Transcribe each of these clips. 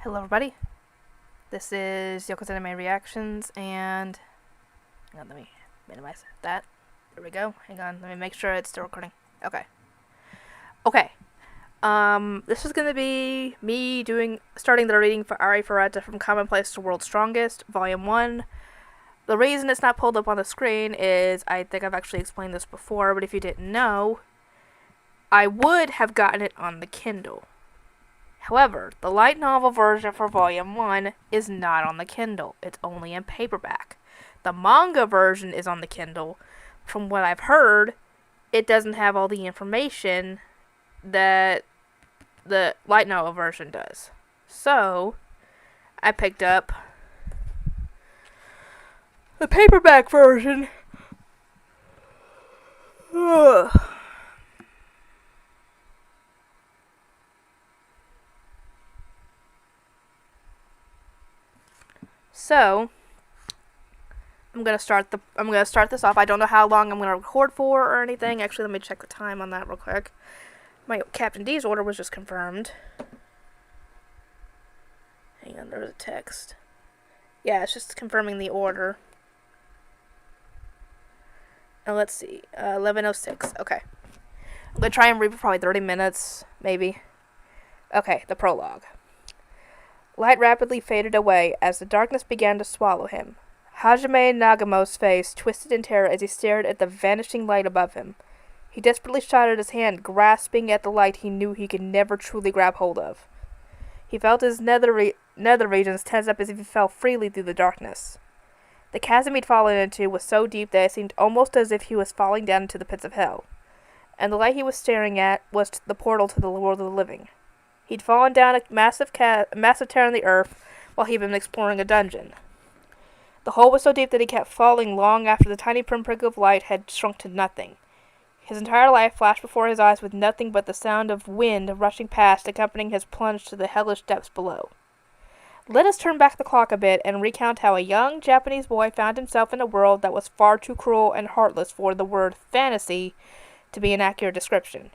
Hello everybody, this is Yoko's Anime Reactions, and hang on, let me minimize that. There we go. Hang on, let me make sure it's still recording. Okay. This is gonna be me starting the reading for Arifureta from Commonplace to World's Strongest, Volume 1. The reason it's not pulled up on the screen is, I think I've actually explained this before, but if you didn't know, I would have gotten it on the Kindle. However, the light novel version for Volume 1 is not on the Kindle. It's only in paperback. The manga version is on the Kindle. From what I've heard, it doesn't have all the information that the light novel version does. So, I picked up the paperback version. Ugh. So, I'm gonna start this off. I don't know how long I'm gonna record for or anything. Actually, let me check the time on that real quick. My Captain D's order was just confirmed. Hang on, there was a text. Yeah, it's just confirming the order. And let's see, 11:06. Okay, I'm gonna try and read for probably 30 minutes, maybe. Okay, the prologue. Light rapidly faded away as the darkness began to swallow him. Hajime Nagamo's face twisted in terror as he stared at the vanishing light above him. He desperately shot at his hand, grasping at the light he knew he could never truly grab hold of. He felt his nether regions tense up as if he fell freely through the darkness. The chasm he'd fallen into was so deep that it seemed almost as if he was falling down into the pits of hell. And the light he was staring at was the portal to the world of the living. He'd fallen down a massive tear in the earth while he'd been exploring a dungeon. The hole was so deep that he kept falling long after the tiny pinprick of light had shrunk to nothing. His entire life flashed before his eyes with nothing but the sound of wind rushing past, accompanying his plunge to the hellish depths below. Let us turn back the clock a bit and recount how a young Japanese boy found himself in a world that was far too cruel and heartless for the word fantasy to be an accurate description.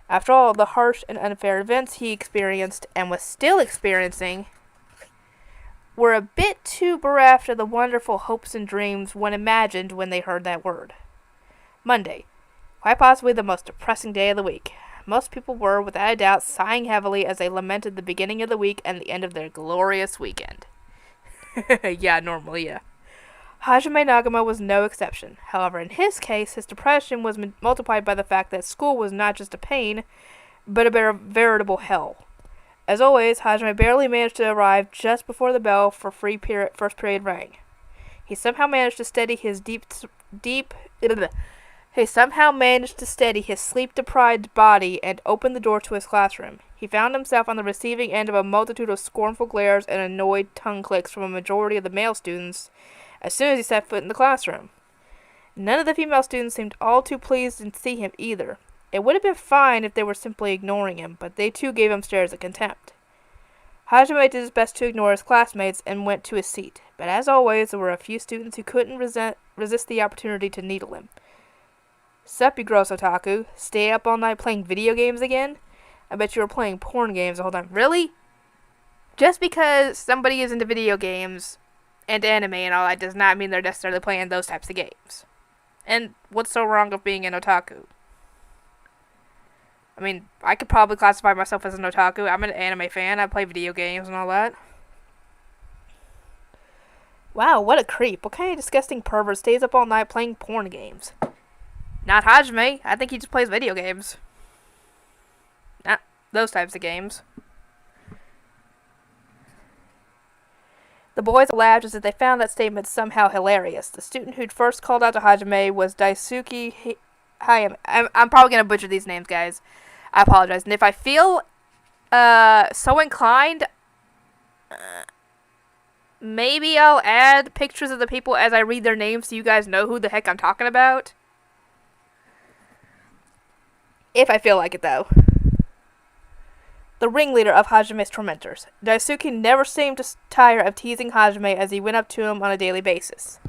After all, the harsh and unfair events he experienced, and was still experiencing, were a bit too bereft of the wonderful hopes and dreams one imagined when they heard that word. Monday. Quite possibly the most depressing day of the week. Most people were, without a doubt, sighing heavily as they lamented the beginning of the week and the end of their glorious weekend. Yeah, normally, yeah. Hajime Nagamo was no exception. However, in his case, his depression was multiplied by the fact that school was not just a pain, but a veritable hell. As always, Hajime barely managed to arrive just before the bell for first period rang. He somehow managed to steady his sleep-deprived body and opened the door to his classroom. He found himself on the receiving end of a multitude of scornful glares and annoyed tongue clicks from a majority of the male students as soon as he set foot in the classroom. None of the female students seemed all too pleased to see him either. It would have been fine if they were simply ignoring him, but they too gave him stares of contempt. Hajime did his best to ignore his classmates and went to his seat, but as always, there were a few students who couldn't resist the opportunity to needle him. Sup, you gross otaku? Stay up all night playing video games again? I bet you were playing porn games the whole time. Really? Just because somebody is into video games and anime and all that does not mean they're necessarily playing those types of games. And what's so wrong with being an otaku? I mean, I could probably classify myself as an otaku. I'm an anime fan. I play video games and all that. Wow, what a creep. What kind of disgusting pervert stays up all night playing porn games? Not Hajime. I think he just plays video games. Not those types of games. The boys laughed as if they found that statement somehow hilarious. The student who'd first called out to Hajime was Daisuke Hayame. I'm probably going to butcher these names, guys. I apologize. And if I feel so inclined, maybe I'll add pictures of the people as I read their names so you guys know who the heck I'm talking about. If I feel like it, though. The ringleader of Hajime's tormentors. Daisuke never seemed to tire of teasing Hajime as he went up to him on a daily basis.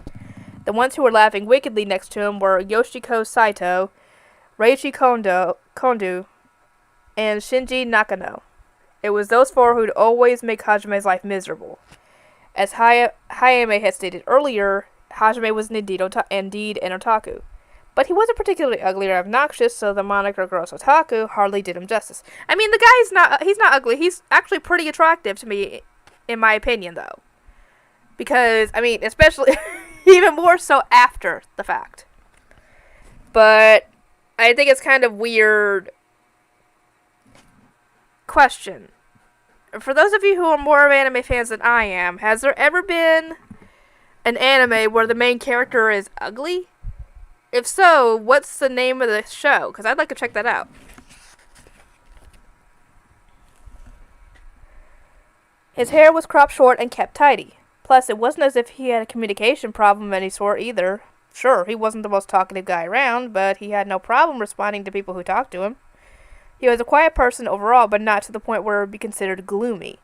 The ones who were laughing wickedly next to him were Yoshiko Saito, Reichi Kondo, and Shinji Nakano. It was those four who'd always make Hajime's life miserable. As Hayame had stated earlier, Hajime was indeed an otaku. But he wasn't particularly ugly or obnoxious, so the moniker gross otaku hardly did him justice. I mean, the guy's he's not ugly. He's actually pretty attractive to me, in my opinion, though. Because, I mean, especially, even more so after the fact. But, I think it's kind of weird. Question. For those of you who are more of anime fans than I am, has there ever been an anime where the main character is ugly? If so, what's the name of the show? Because I'd like to check that out. His hair was cropped short and kept tidy. Plus, it wasn't as if he had a communication problem of any sort either. Sure, he wasn't the most talkative guy around, but he had no problem responding to people who talked to him. He was a quiet person overall, but not to the point where it would be considered gloomy.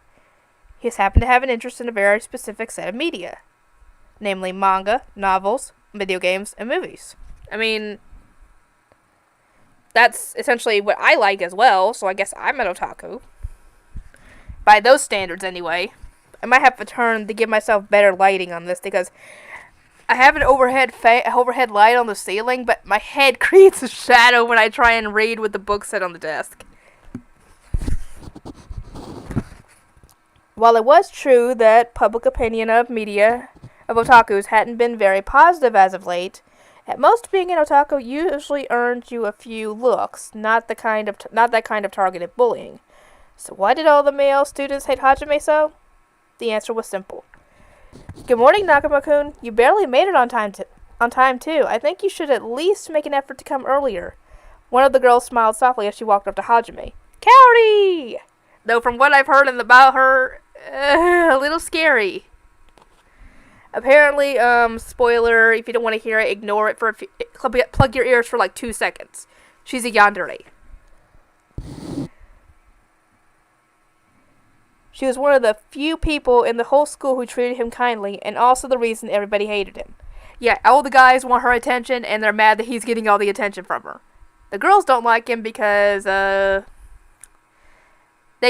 He just happened to have an interest in a very specific set of media. Namely manga, novels, video games, and movies. I mean, that's essentially what I like as well, so I guess I'm an otaku. By those standards, anyway. I might have to turn to give myself better lighting on this, because I have an overhead light on the ceiling, but my head creates a shadow when I try and read with the book set on the desk. While it was true that public opinion of media of otakus hadn't been very positive as of late, at most being an otaku usually earned you a few looks, not that kind of targeted bullying. So why did all the male students hate Hajime so? The answer was simple. Good morning, Nakama-kun. You barely made it on time too. I think you should at least make an effort to come earlier. One of the girls smiled softly as she walked up to Hajime. Kaori! Though from what I've heard about her, a little scary. Apparently, spoiler, if you don't want to hear it, ignore it for plug your ears for like 2 seconds. She's a yandere. She was one of the few people in the whole school who treated him kindly, and also the reason everybody hated him. Yeah, all the guys want her attention, and they're mad that he's getting all the attention from her. The girls don't like him because, they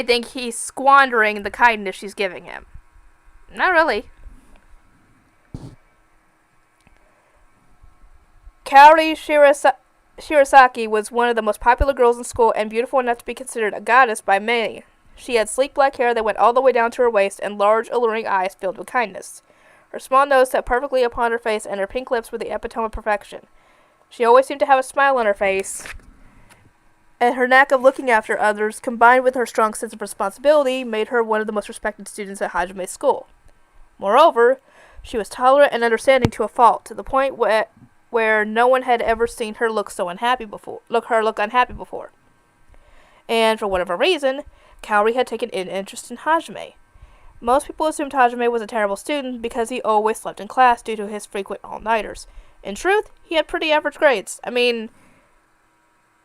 think he's squandering the kindness she's giving him. Not really. Kaori Shirasaki was one of the most popular girls in school and beautiful enough to be considered a goddess by many. She had sleek black hair that went all the way down to her waist and large, alluring eyes filled with kindness. Her small nose sat perfectly upon her face, and her pink lips were the epitome of perfection. She always seemed to have a smile on her face, and her knack of looking after others, combined with her strong sense of responsibility, made her one of the most respected students at Hajime's school. Moreover, she was tolerant and understanding to a fault, to the point where no one had ever seen her look unhappy before. And for whatever reason, Kaori had taken an interest in Hajime. Most people assumed Hajime was a terrible student because he always slept in class due to his frequent all-nighters. In truth, he had pretty average grades. I mean,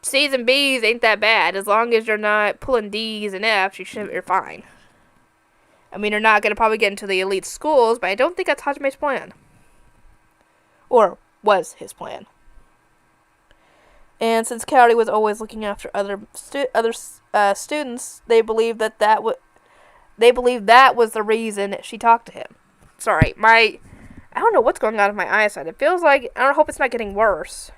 C's and B's ain't that bad. As long as you're not pulling D's and F's, you're fine. I mean, you're not going to probably get into the elite schools, but I don't think that's Hajime's plan. Or was his plan. And since Kaori was always looking after other students, they believed that was the reason she talked to him. Sorry, I don't know what's going on with my eyesight. It feels like, I hope it's not getting worse.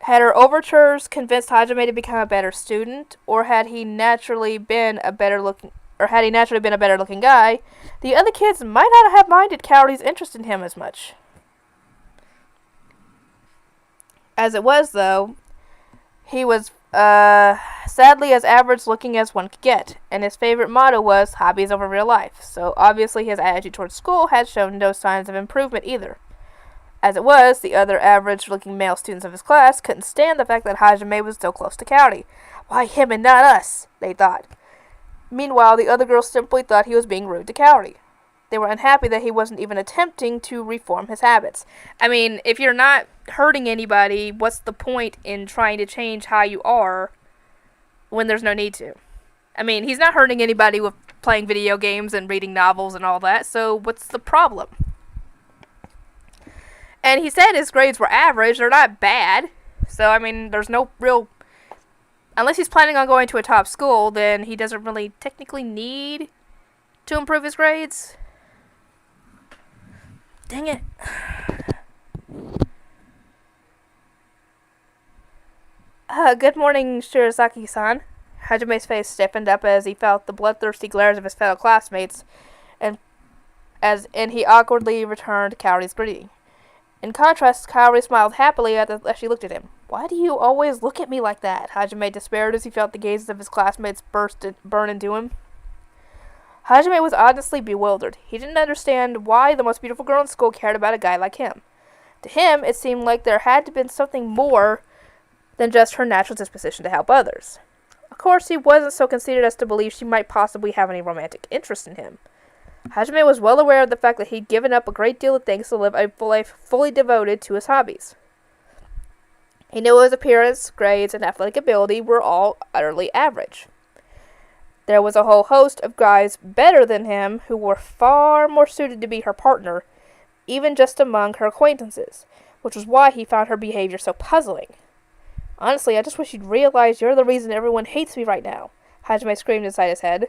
Had her overtures convinced Hajime to become a better student, or had he naturally been a better looking guy, the other kids might not have minded Kaori's interest in him as much. As it was, though, he was sadly as average looking as one could get, and his favorite motto was hobbies over real life, so obviously his attitude towards school had shown no signs of improvement either. As it was, the other average-looking male students of his class couldn't stand the fact that Hajime was so close to Kaori. Why him and not us? They thought. Meanwhile, the other girls simply thought he was being rude to Kaori. They were unhappy that he wasn't even attempting to reform his habits. I mean, if you're not hurting anybody, what's the point in trying to change how you are when there's no need to? I mean, he's not hurting anybody with playing video games and reading novels and all that, so what's the problem? And he said his grades were average. They're not bad. So, I mean, there's no real... Unless he's planning on going to a top school, then he doesn't really technically need to improve his grades. Dang it. Good morning, Shirazaki-san. Hajame's face stiffened up as he felt the bloodthirsty glares of his fellow classmates, and he awkwardly returned Kaori's greeting. In contrast, Kaori smiled happily as she looked at him. Why do you always look at me like that? Hajime despaired as he felt the gazes of his classmates burn into him. Hajime was honestly bewildered. He didn't understand why the most beautiful girl in school cared about a guy like him. To him, it seemed like there had to be something more than just her natural disposition to help others. Of course, he wasn't so conceited as to believe she might possibly have any romantic interest in him. Hajime was well aware of the fact that he'd given up a great deal of things to live a life fully devoted to his hobbies. He knew his appearance, grades, and athletic ability were all utterly average. There was a whole host of guys better than him who were far more suited to be her partner, even just among her acquaintances, which was why he found her behavior so puzzling. Honestly, I just wish you'd realize you're the reason everyone hates me right now, Hajime screamed inside his head.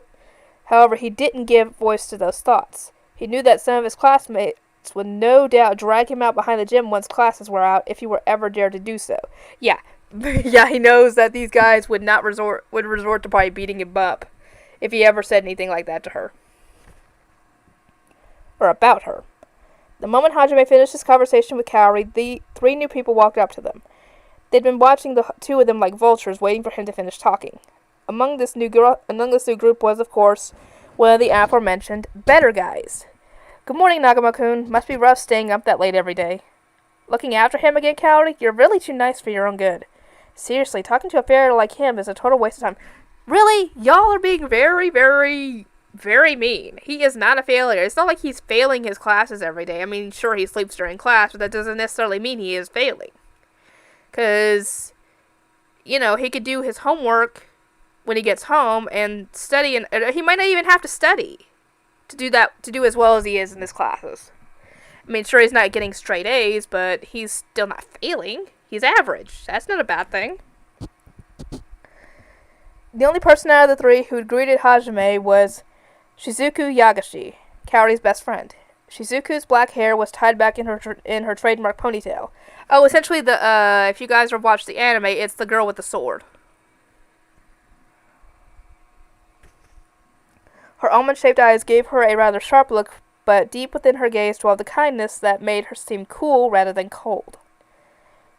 However, he didn't give voice to those thoughts. He knew that some of his classmates would no doubt drag him out behind the gym once classes were out if he were ever dared to do so. Yeah, he knows that these guys would resort to probably beating him up if he ever said anything like that to her. Or about her. The moment Hajime finished his conversation with Kaori, the three new people walked up to them. They'd been watching the two of them like vultures, waiting for him to finish talking. Among this new group was, of course, one of the aforementioned better guys. Good morning, Nagama-kun. Must be rough staying up that late every day. Looking after him again, Kaori? You're really too nice for your own good. Seriously, talking to a failure like him is a total waste of time. Really? Y'all are being very, very, very mean. He is not a failure. It's not like he's failing his classes every day. I mean, sure, he sleeps during class, but that doesn't necessarily mean he is failing. Because, he could do his homework when he gets home and study, and he might not even have to study to do as well as he is in his classes. I mean, sure, he's not getting straight A's, but he's still not failing. He's average. That's not a bad thing. The only person out of the three who greeted Hajime was Shizuku Yagashi, Kaori's best friend. Shizuku's black hair was tied back in her trademark ponytail. Oh, essentially, if you guys have watched the anime, it's the girl with the sword. Her almond-shaped eyes gave her a rather sharp look, but deep within her gaze dwelled the kindness that made her seem cool rather than cold.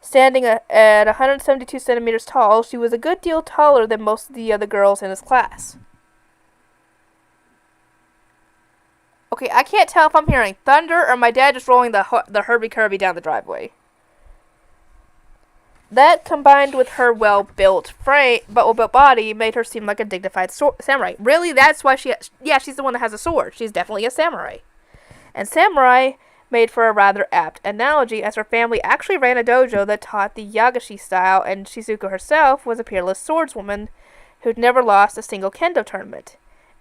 Standing at 172 centimeters tall, she was a good deal taller than most of the other girls in his class. Okay, I can't tell if I'm hearing thunder or my dad just rolling the Herbie-Kirby down the driveway. That, combined with her well-built body, made her seem like a dignified samurai. Really? That's why she's the one that has a sword. She's definitely a samurai. And samurai made for a rather apt analogy, as her family actually ran a dojo that taught the Yagashi style, and Shizuku herself was a peerless swordswoman who'd never lost a single kendo tournament.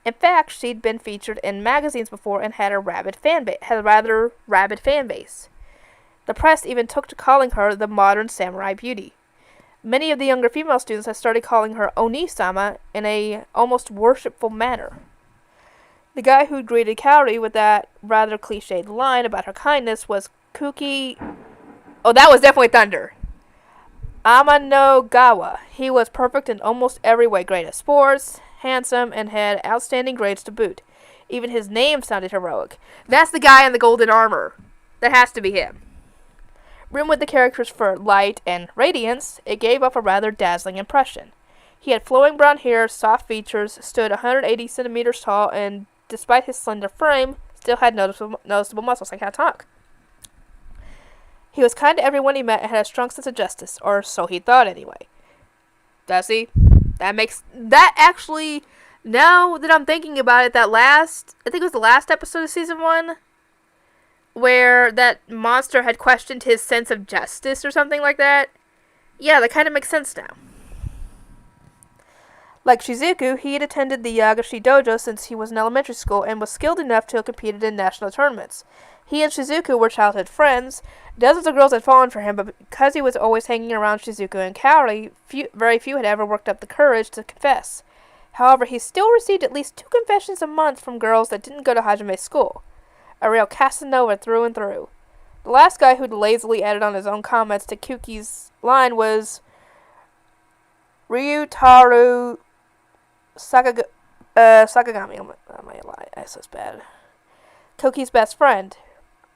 In fact, she'd been featured in magazines before and had a rather rabid fan base. The press even took to calling her the modern samurai beauty. Many of the younger female students had started calling her Oni-sama in a almost worshipful manner. The guy who greeted Kaori with that rather cliched line about her kindness was Kuki... Oh, that was definitely thunder. Amanogawa. He was perfect in almost every way. Great at sports, handsome, and had outstanding grades to boot. Even his name sounded heroic. That's the guy in the golden armor. That has to be him. Rimmed with the characters for light and radiance, it gave off a rather dazzling impression. He had flowing brown hair, soft features, stood 180 centimeters tall, and despite his slender frame, still had noticeable muscles. I can't talk. He was kind to everyone he met and had a strong sense of justice, or so he thought anyway. Does he? That actually, now that I'm thinking about it, I think it was the last episode of season 1, where that monster had questioned his sense of justice or something like that. Yeah, that kind of makes sense now. Like Shizuku, he had attended the Yagashi dojo since he was in elementary school and was skilled enough to have competed in national tournaments. He and Shizuku were childhood friends. Dozens of girls had fallen for him, but because he was always hanging around Shizuku and Kaori, very few had ever worked up the courage to confess. However, he still received at least 2 confessions a month from girls that didn't go to Hajime's school. A real Casanova through and through. The last guy who'd lazily added on his own comments to Kuki's line was Ryutaru Sakagami. I might lie. That's so bad. Koki's best friend.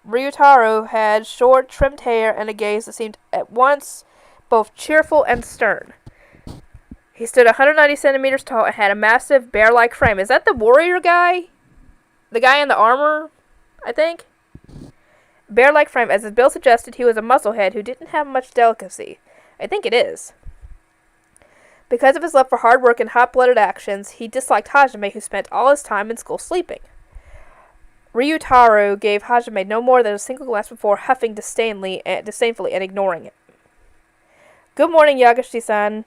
Ryutaru had short, trimmed hair and a gaze that seemed at once both cheerful and stern. He stood 190 centimeters tall and had a massive, bear-like frame. Is that the warrior guy? The guy in the armor, I think? Bear-like frame, as his build suggested, he was a musclehead who didn't have much delicacy. I think it is. Because of his love for hard work and hot-blooded actions, he disliked Hajime, who spent all his time in school sleeping. Ryutaru gave Hajime no more than a single glance before huffing disdainfully and ignoring it. Good morning, Yagashi-san,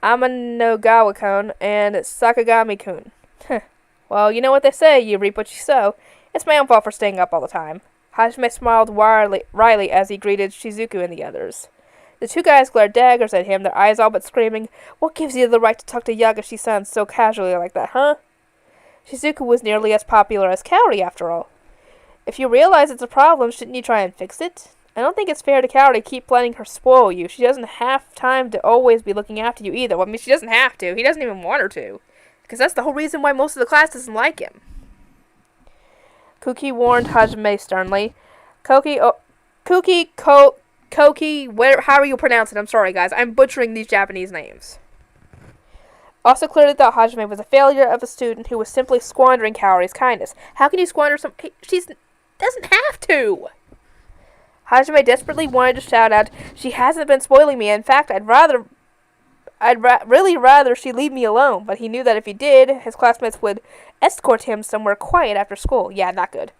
Amanogawa-kun, and Sakagami-kun. Well, you know what they say, you reap what you sow. It's my own fault for staying up all the time. Hajime smiled wryly as he greeted Shizuku and the others. The 2 guys glared daggers at him, their eyes all but screaming, "What gives you the right to talk to Yagashi-san so casually like that, huh?" Shizuku was nearly as popular as Kaori, after all. If you realize it's a problem, shouldn't you try and fix it? I don't think it's fair to Kaori to keep letting her spoil you. She doesn't have time to always be looking after you either. Well, I mean, she doesn't have to. He doesn't even want her to. Because that's the whole reason why most of the class doesn't like him. Kuki warned Hajime sternly. Koki, however you pronounce it. I'm sorry, guys. I'm butchering these Japanese names. Also clearly thought Hajime was a failure of a student who was simply squandering Kaori's kindness. How can you squander some... She doesn't have to! Hajime desperately wanted to shout out, "She hasn't been spoiling me. In fact, I'd really rather she leave me alone." But he knew that if he did, his classmates would escort him somewhere quiet after school. Yeah, not good.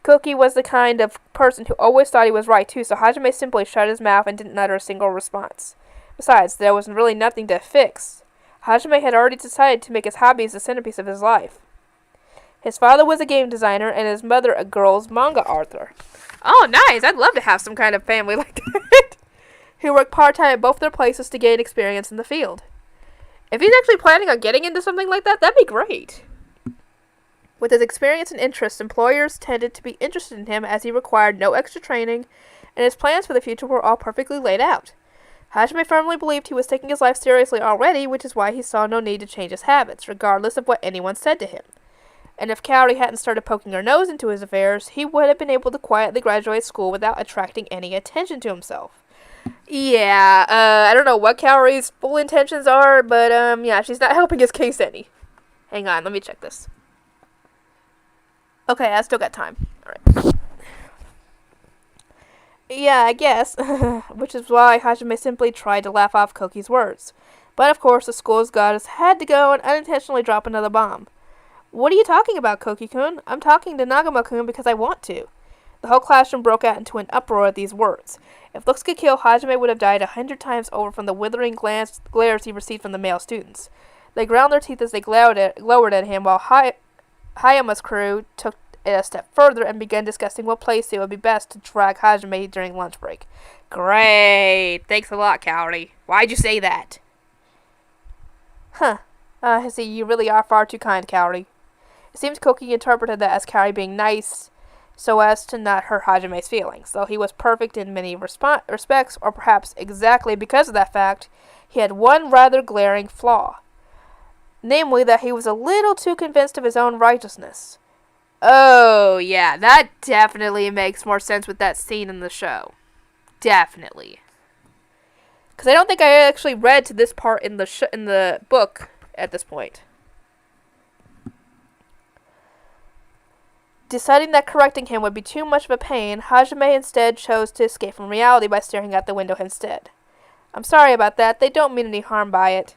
Koki was the kind of person who always thought he was right, too, so Hajime simply shut his mouth and didn't utter a single response. Besides, there was really nothing to fix. Hajime had already decided to make his hobbies the centerpiece of his life. His father was a game designer, and his mother a girls' manga author. Oh, nice! I'd love to have some kind of family like that. Who worked part-time at both their places to gain experience in the field. If he's actually planning on getting into something like that, that'd be great. With his experience and interests, employers tended to be interested in him as he required no extra training, and his plans for the future were all perfectly laid out. Hajime firmly believed he was taking his life seriously already, which is why he saw no need to change his habits, regardless of what anyone said to him. And if Kaori hadn't started poking her nose into his affairs, he would have been able to quietly graduate school without attracting any attention to himself. Yeah, I don't know what Kaori's full intentions are, but, yeah, she's not helping his case any. Hang on, let me check this. Okay, I still got time. Alright. Yeah, I guess. Which is why Hajime simply tried to laugh off Koki's words. But of course, the school's goddess had to go and unintentionally drop another bomb. "What are you talking about, Koki-kun? I'm talking to Nagama-kun because I want to." The whole classroom broke out into an uproar at these words. If looks could kill, Hajime would have died 100 times over from the withering glares he received from the male students. They ground their teeth as they glowered at him, while Hayama's crew took it a step further and began discussing what place it would be best to drag Hajime during lunch break. Great! Thanks a lot, Kaori. Why'd you say that? I see, you really are far too kind, Kaori. It seems Koki interpreted that as Kaori being nice so as to not hurt Hajime's feelings. Though he was perfect in many respects, or perhaps exactly because of that fact, he had one rather glaring flaw. Namely, that he was a little too convinced of his own righteousness. Oh, yeah, that definitely makes more sense with that scene in the show. Definitely. Because I don't think I actually read to this part in the book at this point. Deciding that correcting him would be too much of a pain, Hajime instead chose to escape from reality by staring out the window instead. "I'm sorry about that. They don't mean any harm by it."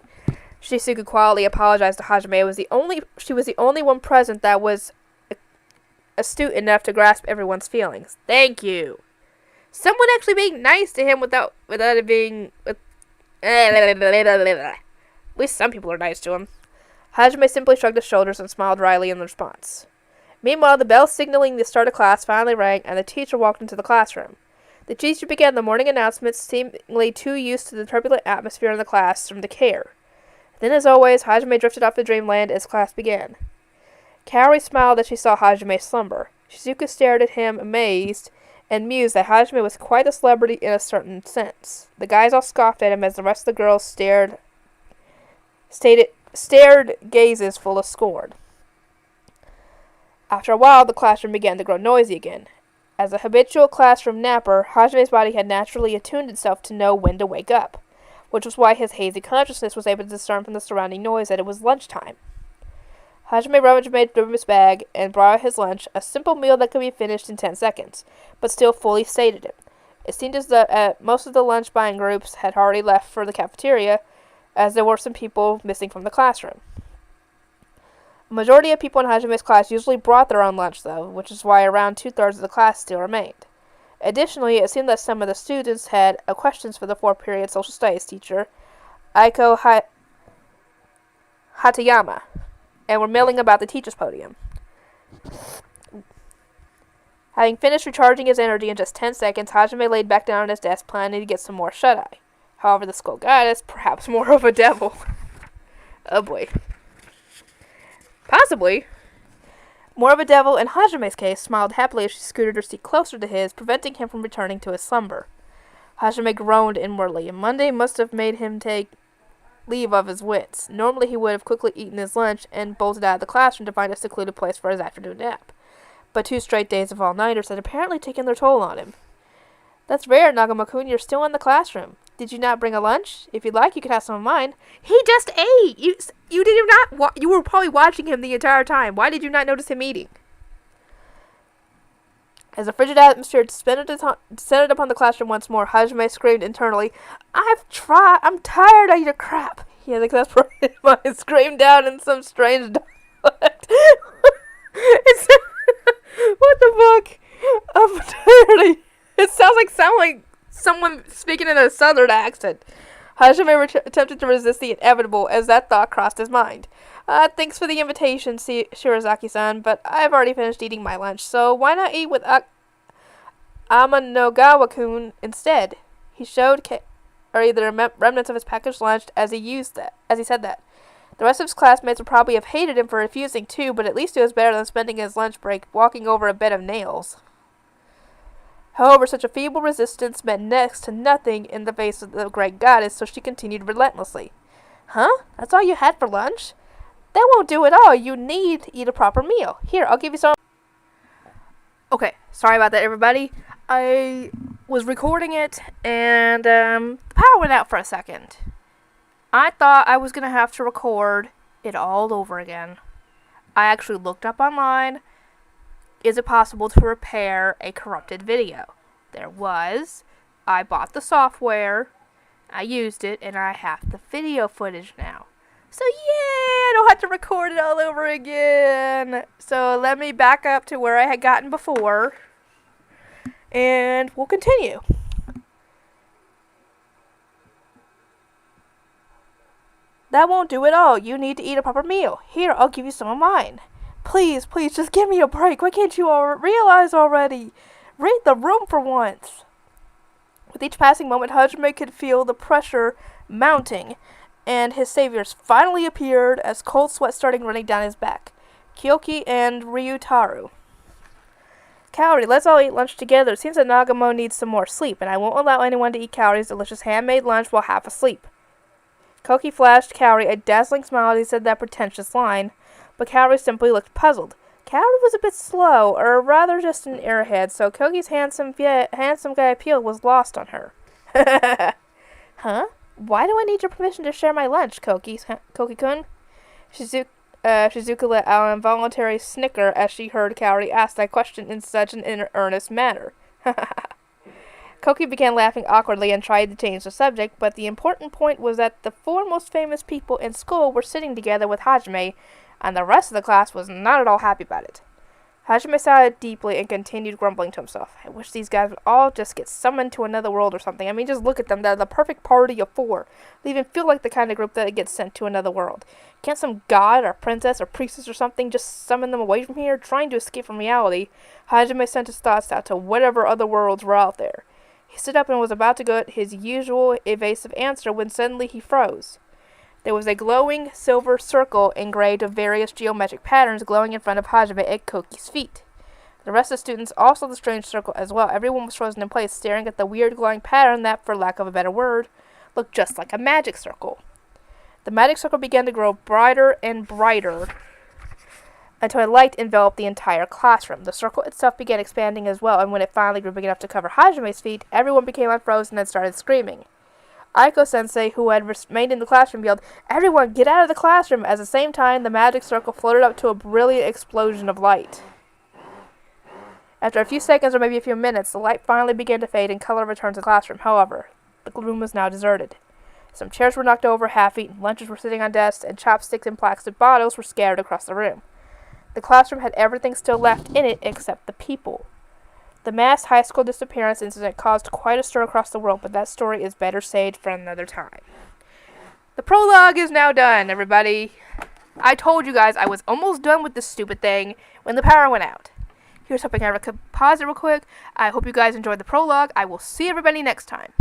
Shizuku quietly apologized to Hajime. She was the only one present that was astute enough to grasp everyone's feelings. Thank you. Someone actually being nice to him without it being... At least some people are nice to him. Hajime simply shrugged his shoulders and smiled wryly in response. Meanwhile, the bell signaling the start of class finally rang, and the teacher walked into the classroom. The teacher began the morning announcements, seemingly too used to the turbulent atmosphere in the classroom to care. Then, as always, Hajime drifted off to dreamland as class began. Kaori smiled as she saw Hajime slumber. Shizuka stared at him, amazed, and mused that Hajime was quite a celebrity in a certain sense. The guys all scoffed at him as the rest of the girls stared gazes full of scorn. After a while, the classroom began to grow noisy again. As a habitual classroom napper, Hajime's body had naturally attuned itself to know when to wake up, which was why his hazy consciousness was able to discern from the surrounding noise that it was lunchtime. Hajime rummaged through his bag and brought out his lunch, a simple meal that could be finished in 10 seconds, but still fully sated it. It seemed as though most of the lunch-buying groups had already left for the cafeteria, as there were some people missing from the classroom. A majority of people in Hajime's class usually brought their own lunch, though, which is why around 2/3 of the class still remained. Additionally, it seemed that some of the students had questions for the 4-period social studies teacher, Aiko Hatayama, and were milling about the teacher's podium. Having finished recharging his energy in just 10 seconds, Hajime laid back down on his desk, planning to get some more shut-eye. However, the school goddess, perhaps more of a devil. Oh boy. Possibly. More of a devil, in Hajime's case, smiled happily as she scooted her seat closer to his, preventing him from returning to his slumber. Hajime groaned inwardly, and Monday must have made him take leave of his wits. Normally he would have quickly eaten his lunch and bolted out of the classroom to find a secluded place for his afternoon nap. But 2 straight days of all-nighters had apparently taken their toll on him. That's rare, Nagama-kun. You're still in the classroom. Did you not bring a lunch? If you'd like, you could have some of mine. He just ate! You did not... You were probably watching him the entire time. Why did you not notice him eating? As the frigid atmosphere descended upon the classroom once more, Hajime screamed internally, I'm tired of your crap. He had exasperated mind screamed down in some strange dialect. What the fuck? I'm tired. It sounds like someone speaking in a southern accent. Hajime attempted to resist the inevitable as that thought crossed his mind. Thanks for the invitation, Shirazaki-san, but I've already finished eating my lunch, so why not eat with Amanogawa-kun instead? He showed the remnants of his packaged lunch as he said that. The rest of his classmates would probably have hated him for refusing too, but at least it was better than spending his lunch break walking over a bed of nails. However, such a feeble resistance meant next to nothing in the face of the great goddess, so she continued relentlessly. Huh? That's all you had for lunch? That won't do at all. You need to eat a proper meal. Here, I'll give you some. Okay, sorry about that, everybody. I was recording it, and the power went out for a second. I thought I was going to have to record it all over again. I actually looked up online, is it possible to repair a corrupted video? There was. I bought the software, I used it, and I have the video footage now. So yeah, I don't have to record it all over again. So let me back up to where I had gotten before, and we'll continue. That won't do at all. You need to eat a proper meal. Here, I'll give you some of mine. Please, just give me a break. Why can't you all realize already? Read the room for once. With each passing moment, Hajime could feel the pressure mounting, and his saviors finally appeared as cold sweat started running down his back. Kyoki and Ryutaru. Kaori, let's all eat lunch together. It seems that Nagamo needs some more sleep, and I won't allow anyone to eat Kaori's delicious handmade lunch while half asleep. Koki flashed Kaori a dazzling smile as he said that pretentious line, but Kaori simply looked puzzled. Kaori was a bit slow, or rather just an airhead, so Koki's handsome guy appeal was lost on her. Huh? Why do I need your permission to share my lunch, Koki-kun? Shizuka let out an involuntary snicker as she heard Kaori ask that question in such an earnest manner. Koki began laughing awkwardly and tried to change the subject, but the important point was that the 4 most famous people in school were sitting together with Hajime, and the rest of the class was not at all happy about it. Hajime sighed deeply and continued grumbling to himself. I wish these guys would all just get summoned to another world or something. I mean, just look at them. They're the perfect party of 4. They even feel like the kind of group that gets sent to another world. Can't some god or princess or priestess or something just summon them away from here, trying to escape from reality? Hajime sent his thoughts out to whatever other worlds were out there. He stood up and was about to go at his usual evasive answer when suddenly he froze. There was a glowing silver circle engraved of various geometric patterns glowing in front of Hajime at Koki's feet. The rest of the students also saw the strange circle as well. Everyone was frozen in place, staring at the weird glowing pattern that, for lack of a better word, looked just like a magic circle. The magic circle began to grow brighter and brighter until a light enveloped the entire classroom. The circle itself began expanding as well, and when it finally grew big enough to cover Hajime's feet, everyone became unfrozen and started screaming. Aiko-sensei, who had remained in the classroom, yelled, "Everyone, get out of the classroom!" At the same time, the magic circle floated up to a brilliant explosion of light. After a few seconds or maybe a few minutes, the light finally began to fade and color returned to the classroom. However, the room was now deserted. Some chairs were knocked over, half-eaten lunches were sitting on desks, and chopsticks and plastic bottles were scattered across the room. The classroom had everything still left in it except the people. The mass high school disappearance incident caused quite a stir across the world, but that story is better saved for another time. The prologue is now done, everybody. I told you guys I was almost done with this stupid thing when the power went out. Here's hoping I could pause it real quick. I hope you guys enjoyed the prologue. I will see everybody next time.